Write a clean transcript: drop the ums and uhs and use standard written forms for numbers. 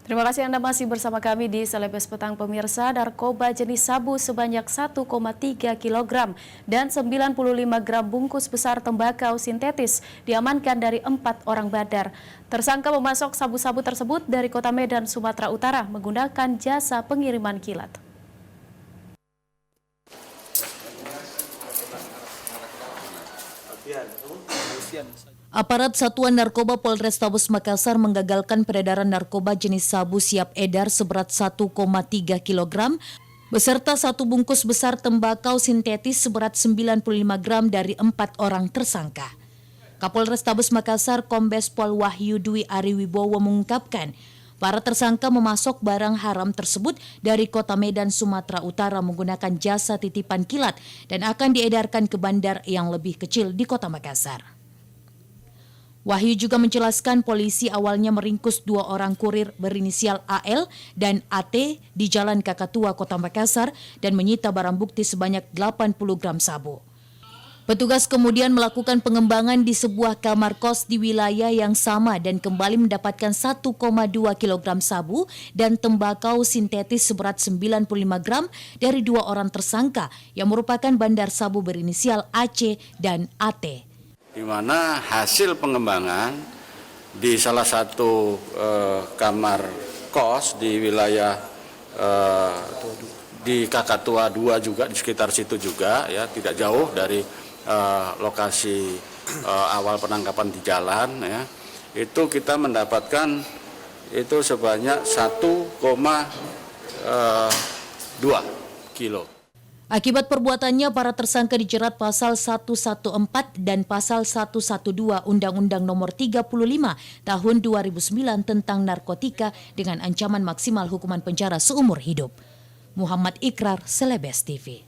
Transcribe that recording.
Terima kasih Anda masih bersama kami di Selebes Petang pemirsa. Narkoba jenis sabu sebanyak 1,3 kg dan 95 gram bungkus besar tembakau sintetis diamankan dari 4 orang bandar. Tersangka memasok sabu-sabu tersebut dari kota Medan, Sumatera Utara menggunakan jasa pengiriman kilat. Aparat Satuan Narkoba Polrestabes Makassar menggagalkan peredaran narkoba jenis sabu siap edar seberat 1,3 kg beserta satu bungkus besar tembakau sintetis seberat 95 gram dari 4 orang tersangka. Kapolrestabes Makassar Kombes Pol Wahyu Dwi Ariwibowo mengungkapkan, para tersangka memasok barang haram tersebut dari kota Medan, Sumatera Utara menggunakan jasa titipan kilat dan akan diedarkan ke bandar yang lebih kecil di kota Makassar. Wahyu juga menjelaskan polisi awalnya meringkus 2 orang kurir berinisial AL dan AT di Jalan Kakatua, Kota Makassar dan menyita barang bukti sebanyak 80 gram sabu. Petugas kemudian melakukan pengembangan di sebuah kamar kos di wilayah yang sama dan kembali mendapatkan 1,2 kg sabu dan tembakau sintetis seberat 95 gram dari 2 orang tersangka yang merupakan bandar sabu berinisial AC dan AT. Di mana hasil pengembangan di salah satu kamar kos di wilayah di Kakatua 2 juga di sekitar situ juga ya, tidak jauh dari lokasi awal penangkapan di jalan ya, itu kita mendapatkan itu sebanyak 1,2 kilo. Akibat perbuatannya, para tersangka dijerat pasal 114 dan pasal 112 Undang-Undang Nomor 35 Tahun 2009 tentang narkotika dengan ancaman maksimal hukuman penjara seumur hidup. Muhammad Ikrar, Selebes TV.